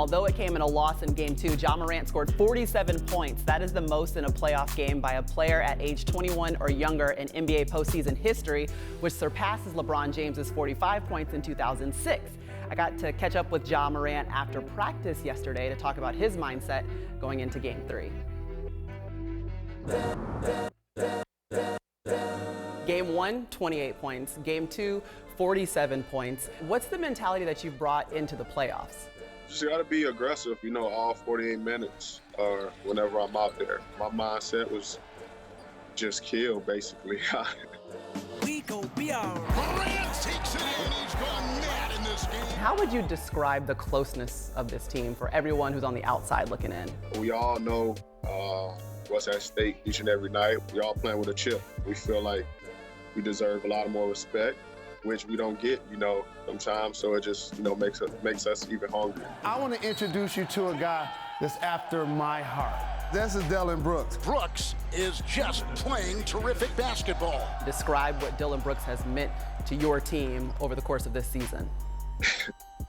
Although it came in a loss in Game 2, Ja Morant scored 47 points. That is the most in a playoff game by a player at age 21 or younger in NBA postseason history, which surpasses LeBron James's 45 points in 2006. I got to catch up with Ja Morant after practice yesterday to talk about his mindset going into Game 3. Game 1, 28 points. Game 2, 47 points. What's the mentality that you've brought into the playoffs? Just got to be aggressive, all 48 minutes or whenever I'm out there. My mindset was just kill, basically. We go beyond. Morant takes it in. He's gone mad in this game. How would you describe the closeness of this team for everyone who's on the outside looking in? We all know what's at stake each and every night. We all playing with a chip. We feel like we deserve a lot more respect, which we don't get, sometimes. So it just, makes us even hungrier. I want to introduce you to a guy that's after my heart. This is Dillon Brooks. Brooks is just playing terrific basketball. Describe what Dillon Brooks has meant to your team over the course of this season.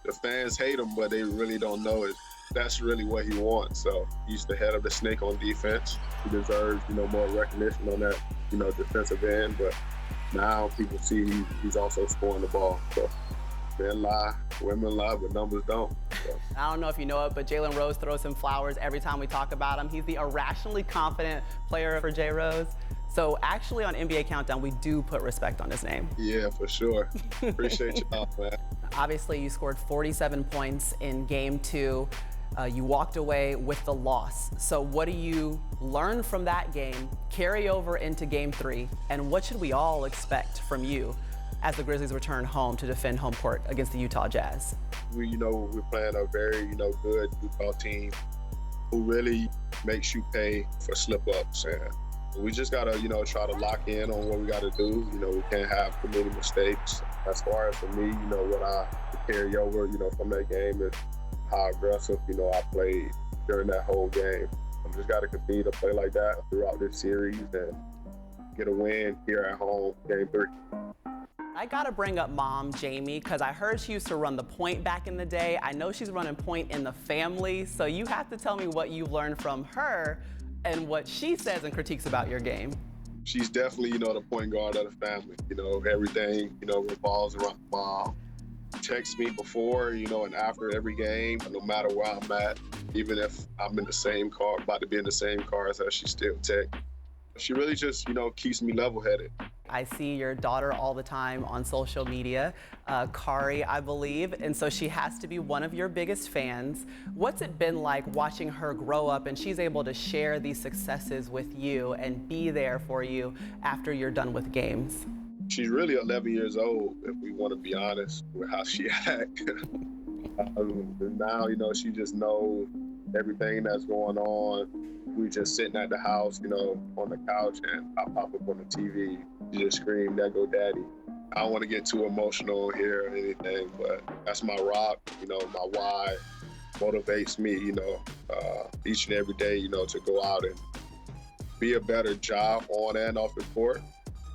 The fans hate him, but they really don't know it. That's really what he wants. So he's the head of the snake on defense. He deserves, more recognition on that, defensive end. But now people see he's also scoring the ball. So men lie, women lie, but numbers don't. So. I don't know if you know it, but Jalen Rose throws him flowers every time we talk about him. He's the irrationally confident player for J. Rose. So actually on NBA Countdown, we do put respect on his name. Yeah, for sure. Appreciate you, man. Obviously, you scored 47 points in Game 2. You walked away with the loss. So what do you learn from that game, carry over into Game 3, and what should we all expect from you as the Grizzlies return home to defend home court against the Utah Jazz? We're playing a very, good Utah team who really makes you pay for slip-ups. And we just got to, try to lock in on what we got to do. We can't have too many mistakes. As far as for me, what I carry over, from that game is how aggressive, I played during that whole game. I just got to continue to play like that throughout this series and get a win here at home, Game 3. I gotta bring up Mom, Jamie, because I heard she used to run the point back in the day. I know she's running point in the family, so you have to tell me what you've learned from her and what she says and critiques about your game. She's definitely, the point guard of the family. Everything, revolves around Mom. Text me before, and after every game, no matter where I'm at, even if I'm in the same car, about to be in the same car as her, she still texts. She really just, keeps me level-headed. I see your daughter all the time on social media, Kari, I believe, and so she has to be one of your biggest fans. What's it been like watching her grow up and she's able to share these successes with you and be there for you after you're done with games? She's really 11 years old, if we want to be honest with how she acts. Now, she just knows everything that's going on. We just sitting at the house, on the couch, and I pop up on the TV. She just scream, "There go Daddy." I don't want to get too emotional here or anything, but that's my rock, my why. Motivates me, each and every day, to go out and be a better job on and off the court.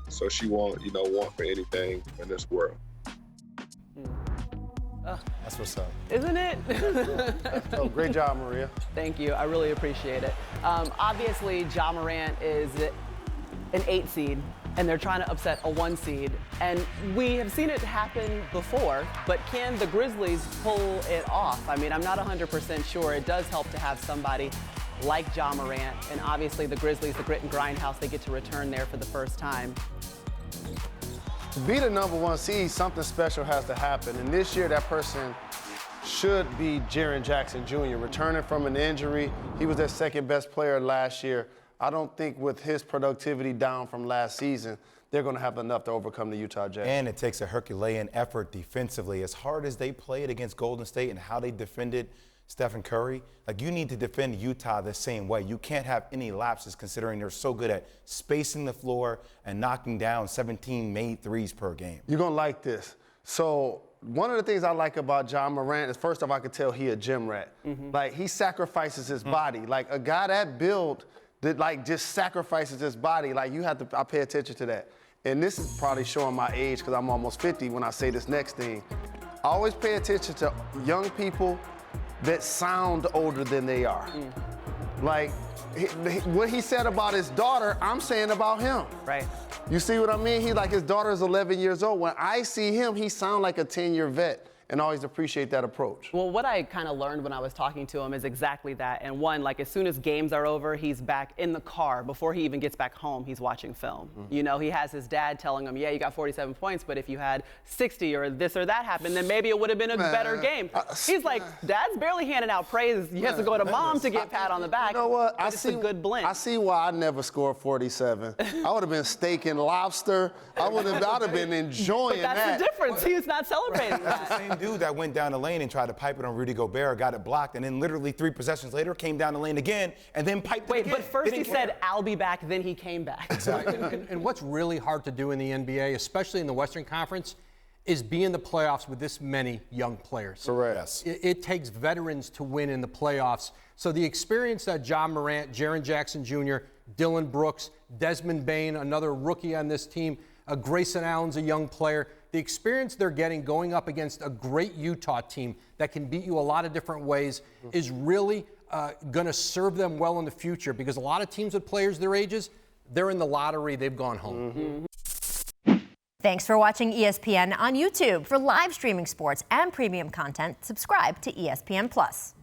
So she won't, want for anything in this world. That's what's up. Isn't it? Oh, great job, Maria. Thank you. I really appreciate it. Obviously, Ja Morant is an 8 seed, and they're trying to upset a 1 seed. And we have seen it happen before, but can the Grizzlies pull it off? I mean, I'm not 100% sure. It does help to have somebody like Ja Morant, and obviously the Grizzlies, the grit and grind house, they get to return there for the first time. To be the #1 seed, something special has to happen. And this year, that person should be Jaren Jackson Jr. Returning from an injury, he was their second best player last year. I don't think with his productivity down from last season, they're going to have enough to overcome the Utah Jazz. And it takes a Herculean effort defensively. As hard as they played against Golden State and how they defended Stephen Curry, you need to defend Utah the same way. You can't have any lapses considering they're so good at spacing the floor and knocking down 17 made threes per game. You're going to like this. So one of the things I like about Ja Morant is, first off, I could tell he a gym rat. He sacrifices his body. A guy that built that just sacrifices his body. I pay attention to that. And this is probably showing my age because I'm almost 50 when I say this next thing. I always pay attention to young people that sound older than they are. Like, what he said about his daughter, I'm saying about him. Right. You see what I mean? His daughter's 11 years old. When I see him, he sounds like a 10-year vet, and I always appreciate that approach. Well, what I kind of learned when I was talking to him is exactly that. And one, like as soon as games are over, he's back in the car. Before he even gets back home, he's watching film. You know, he has his dad telling him, yeah, you got 47 points, but if you had 60 or this or that happened, then maybe it would have been a better game. He's like, Dad's barely handing out praise. He has to go to Mom to get pat on the back. You know what? It's a good blend. I see why I never scored 47. I would have been steak and lobster. I'd have been enjoying but that's that. the difference. He's not celebrating that. The same dude that went down the lane and tried to pipe it on Rudy Gobert, got it blocked, and then literally 3 possessions later came down the lane again and then piped it again. But first he said, I'll be back, then he came back. Exactly. And what's really hard to do in the NBA, especially in the Western Conference, is be in the playoffs with this many young players. Correct. Yes. It takes veterans to win in the playoffs. So the experience that Ja Morant, Jaren Jackson Jr., Dillon Brooks, Desmond Bane, another rookie on this team, Grayson Allen's a young player. The experience they're getting going up against a great Utah team that can beat you a lot of different ways is really going to serve them well in the future, because a lot of teams with players their ages, they're in the lottery, they've gone home. Thanks for watching ESPN on YouTube. For live streaming sports and premium content, subscribe to ESPN+.